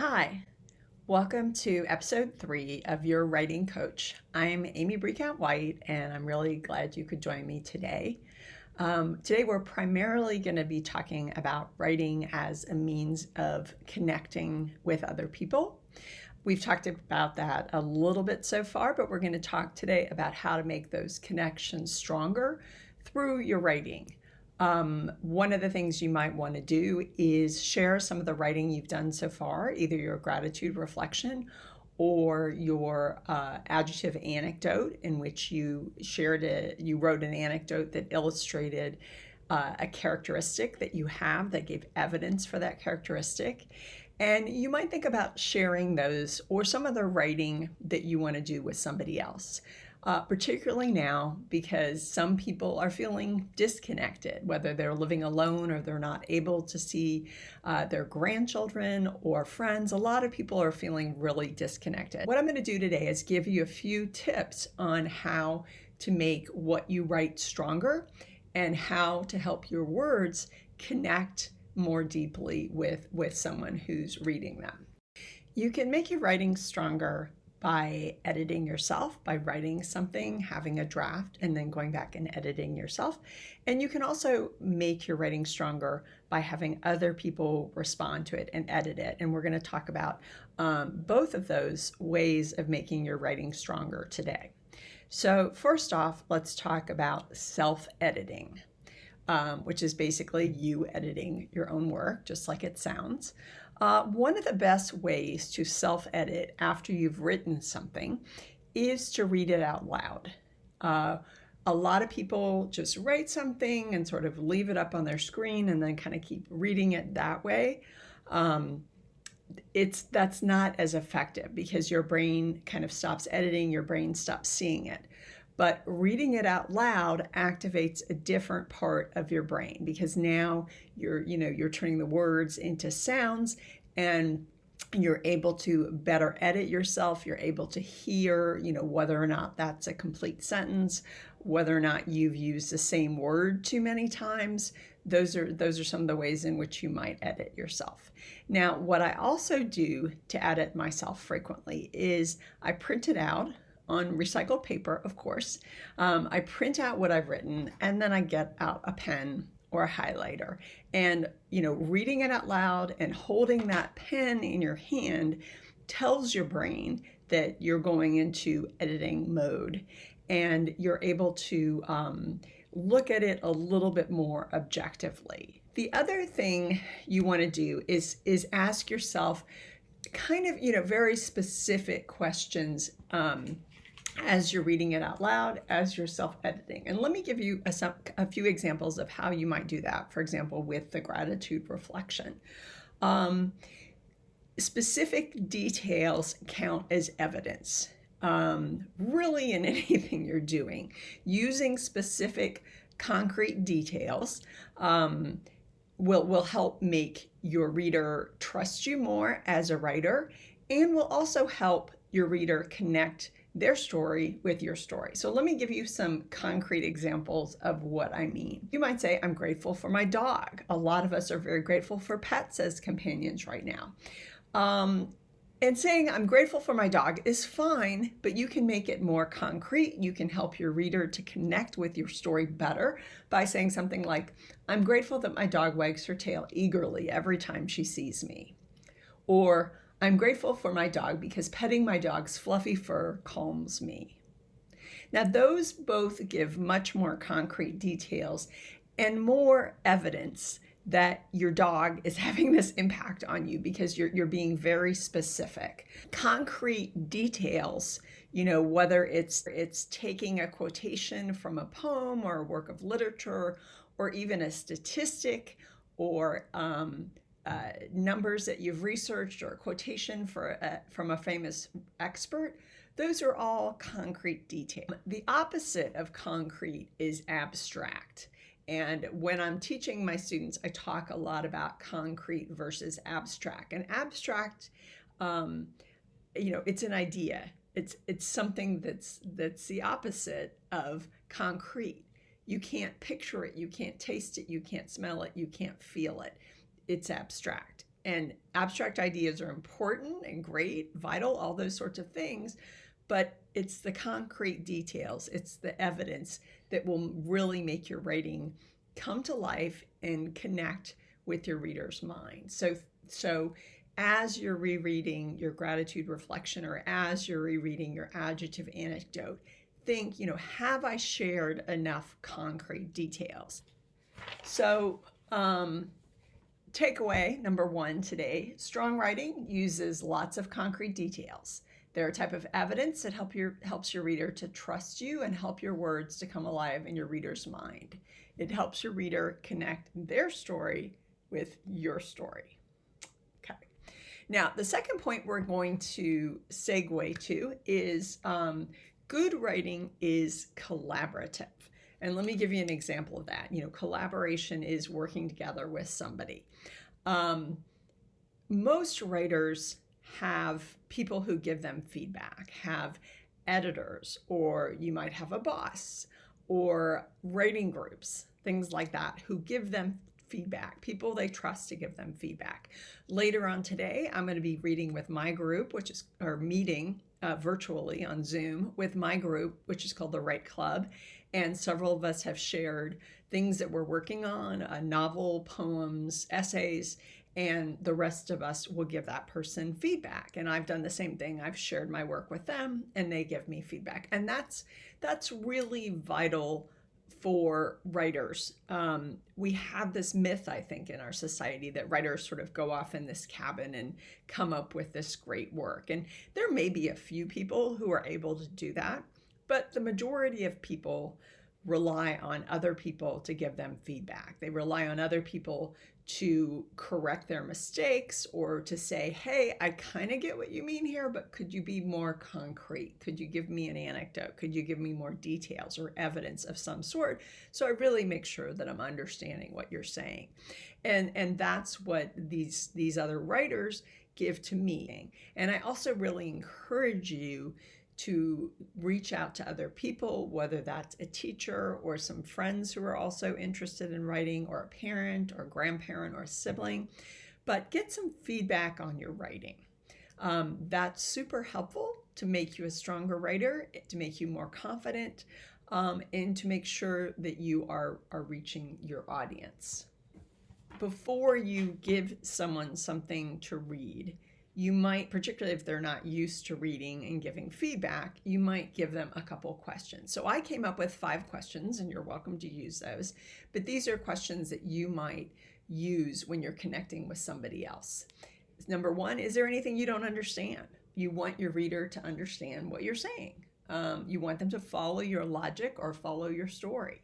Hi, welcome to episode 3 of Your Writing Coach. I'm Amy Brecount White, and I'm really glad you could join me today. Today, we're primarily going to be talking about writing as a means of connecting with other people. We've talked about that a little bit so far, but we're going to talk today about how to make those connections stronger through your writing. One of the things you might want to do is share some of the writing you've done so far, either your gratitude reflection or your adjective anecdote, in which you wrote an anecdote that illustrated a characteristic that you have that gave evidence for that characteristic. And you might think about sharing those or some other writing that you want to do with somebody else. Particularly now, because some people are feeling disconnected, whether they're living alone or they're not able to see their grandchildren or friends. A lot of people are feeling really disconnected. What I'm going to do today is give you a few tips on how to make what you write stronger and how to help your words connect more deeply with someone who's reading them. You can make your writing stronger by editing yourself, by writing something, having a draft, and then going back and editing yourself. And you can also make your writing stronger by having other people respond to it and edit it. And we're going to talk about both of those ways of making your writing stronger today. So first off, let's talk about self-editing, which is basically you editing your own work, just like it sounds. One of the best ways to self-edit after you've written something is to read it out loud. A lot of people just write something and sort of leave it up on their screen and then kind of keep reading it that way. That's not as effective because your brain kind of stops editing, your brain stops seeing it. But reading it out loud activates a different part of your brain because now you're turning the words into sounds and you're able to better edit yourself. You're able to hear, whether or not that's a complete sentence, whether or not you've used the same word too many times. Those are some of the ways in which you might edit yourself. Now, what I also do to edit myself frequently is I print it out on recycled paper, of course. I print out what I've written and then I get out a pen or a highlighter. And, reading it out loud and holding that pen in your hand tells your brain that you're going into editing mode and you're able to look at it a little bit more objectively. The other thing you want to do is ask yourself kind of, very specific questions as you're reading it out loud, as you're self-editing. And let me give you a few examples of how you might do that. For example, with the gratitude reflection. Specific details count as evidence, really in anything you're doing. Using specific concrete details will help make your reader trust you more as a writer and will also help your reader connect their story with your story. So let me give you some concrete examples of what I mean. You might say, I'm grateful for my dog. A lot of us are very grateful for pets as companions right now. And saying I'm grateful for my dog is fine, but you can make it more concrete. You can help your reader to connect with your story better by saying something like, I'm grateful that my dog wags her tail eagerly every time she sees me. Or, I'm grateful for my dog because petting my dog's fluffy fur calms me. Now, those both give much more concrete details and more evidence that your dog is having this impact on you because you're being very specific. Concrete details, whether it's taking a quotation from a poem or a work of literature or even a statistic or numbers that you've researched or a quotation from a famous expert, those are all concrete detail. The opposite of concrete is abstract. And when I'm teaching my students, I talk a lot about concrete versus abstract. And abstract, it's an idea. It's something that's the opposite of concrete. You can't picture it, you can't taste it, you can't smell it, you can't feel it. It's abstract. And abstract ideas are important and great, vital, all those sorts of things. But it's the concrete details, it's the evidence that will really make your writing come to life and connect with your reader's mind. So as you're rereading your gratitude reflection or as you're rereading your adjective anecdote, think, have I shared enough concrete details? So, takeaway number one today: strong writing uses lots of concrete details. They're a type of evidence that helps your reader to trust you and help your words to come alive in your reader's mind. It helps your reader connect their story with your story. Okay. Now, the second point we're going to segue to is good writing is collaborative. And let me give you an example of that. Collaboration is working together with somebody. Most writers have people who give them feedback, have editors, or you might have a boss, or writing groups, things like that, who give them feedback, people they trust to give them feedback. Later on today, I'm going to be reading with my group, meeting virtually on Zoom with my group, which is called the Write Club. And several of us have shared things that we're working on, novel, poems, essays, and the rest of us will give that person feedback. And I've done the same thing. I've shared my work with them and they give me feedback. And that's really vital for writers. We have this myth, I think, in our society that writers sort of go off in this cabin and come up with this great work. And there may be a few people who are able to do that, but the majority of people rely on other people to give them feedback. They rely on other people to correct their mistakes or to say, hey, I kind of get what you mean here, but could you be more concrete? Could you give me an anecdote? Could you give me more details or evidence of some sort? So I really make sure that I'm understanding what you're saying. And that's what these other writers give to me. And I also really encourage you to reach out to other people, whether that's a teacher or some friends who are also interested in writing, or a parent or grandparent or sibling, but get some feedback on your writing. That's super helpful to make you a stronger writer, to make you more confident, and to make sure that you are reaching your audience. Before you give someone something to read, you might, particularly if they're not used to reading and giving feedback, you might give them a couple questions. So I came up with 5 questions, and you're welcome to use those. But these are questions that you might use when you're connecting with somebody else. Number 1, is there anything you don't understand? You want your reader to understand what you're saying. You want them to follow your logic or follow your story.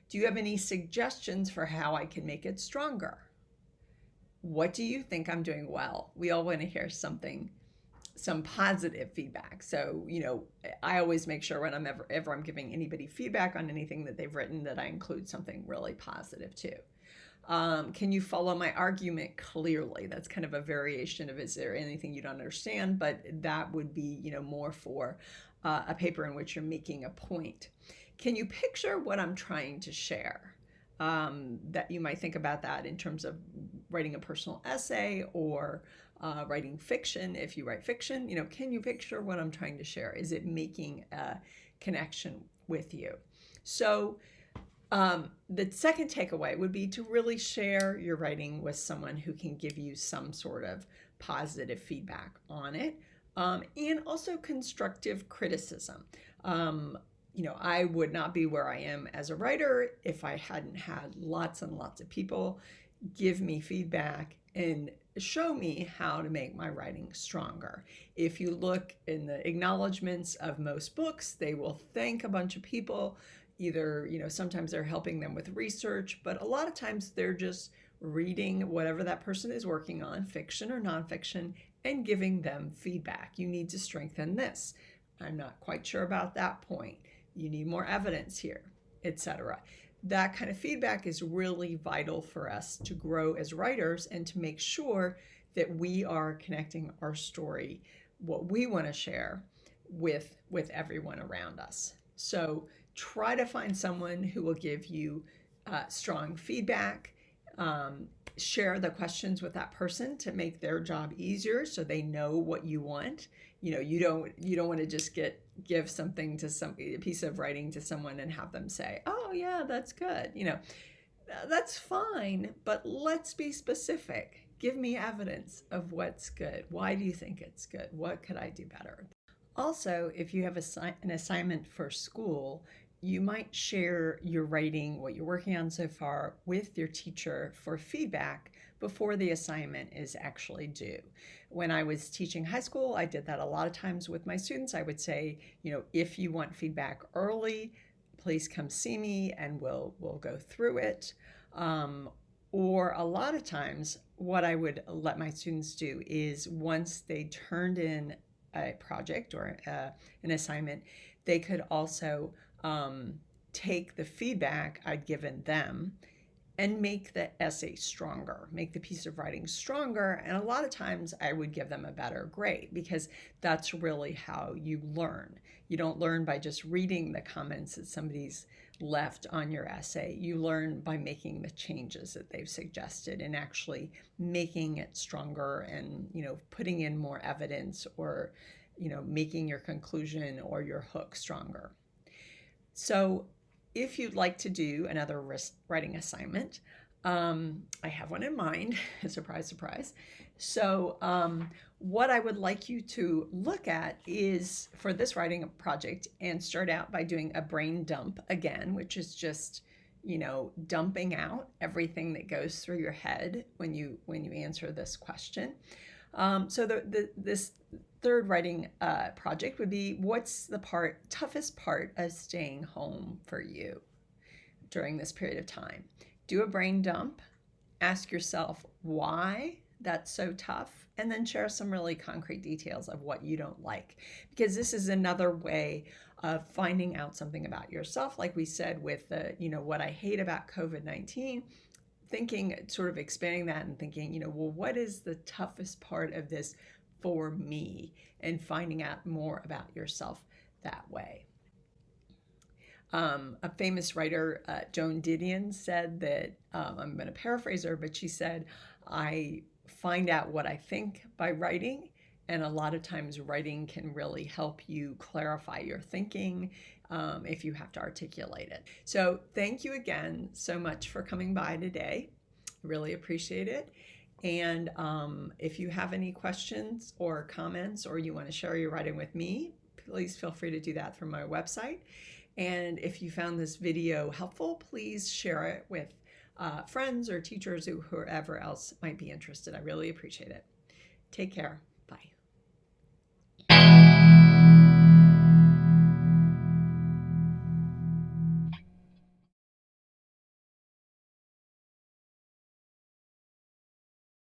Do you have any suggestions for how I can make it stronger? What do you think I'm doing well? We all want to hear some positive feedback. So, I always make sure when I'm giving anybody feedback on anything that they've written that I include something really positive too. Can you follow my argument clearly? That's kind of a variation of, is there anything you don't understand? But that would be, more for a paper in which you're making a point. Can you picture what I'm trying to share? That you might think about that in terms of writing a personal essay or writing fiction. If you write fiction, can you picture what I'm trying to share? Is it making a connection with you? So the second takeaway would be to really share your writing with someone who can give you some sort of positive feedback on it, and also constructive criticism. I would not be where I am as a writer if I hadn't had lots and lots of people give me feedback and show me how to make my writing stronger. If you look in the acknowledgments of most books, they will thank a bunch of people. Either, sometimes they're helping them with research, but a lot of times they're just reading whatever that person is working on, fiction or nonfiction, and giving them feedback. You need to strengthen this. I'm not quite sure about that point. You need more evidence here, etc. That kind of feedback is really vital for us to grow as writers and to make sure that we are connecting our story, what we want to share, with everyone around us. So try to find someone who will give you strong feedback, share the questions with that person to make their job easier so they know what you want. You don't want to just give something to a piece of writing to someone and have them say, oh yeah, that's good. That's fine, but let's be specific. Give me evidence of what's good. Why do you think it's good? What could I do better? Also, if you have an assignment for school, you might share your writing, what you're working on so far, with your teacher for feedback before the assignment is actually due. When I was teaching high school, I did that a lot of times with my students. I would say, if you want feedback early, please come see me and we'll go through it. Or a lot of times, what I would let my students do is once they turned in a project or an assignment, they could also take the feedback I'd given them and make the essay stronger, make the piece of writing stronger. And a lot of times I would give them a better grade because that's really how you learn. You don't learn by just reading the comments that somebody's left on your essay. You learn by making the changes that they've suggested and actually making it stronger and, putting in more evidence or, making your conclusion or your hook stronger. So if you'd like to do another writing assignment, I have one in mind, surprise, surprise. So what I would like you to look at is for this writing project and start out by doing a brain dump again, which is just, dumping out everything that goes through your head when you answer this question. So this third writing project would be, what's the toughest part of staying home for you during this period of time? Do a brain dump, ask yourself why that's so tough, and then share some really concrete details of what you don't like. Because this is another way of finding out something about yourself. Like we said with the, what I hate about COVID-19, thinking, sort of expanding that and thinking, well, what is the toughest part of this for me, and finding out more about yourself that way. A famous writer, Joan Didion, said that, I'm going to paraphrase her, but she said, I find out what I think by writing, and a lot of times writing can really help you clarify your thinking if you have to articulate it. So thank you again so much for coming by today. I really appreciate it. And if you have any questions or comments, or you want to share your writing with me, please feel free to do that from my website. And if you found this video helpful, please share it with friends or teachers or whoever else might be interested. I really appreciate it. Take care. Bye.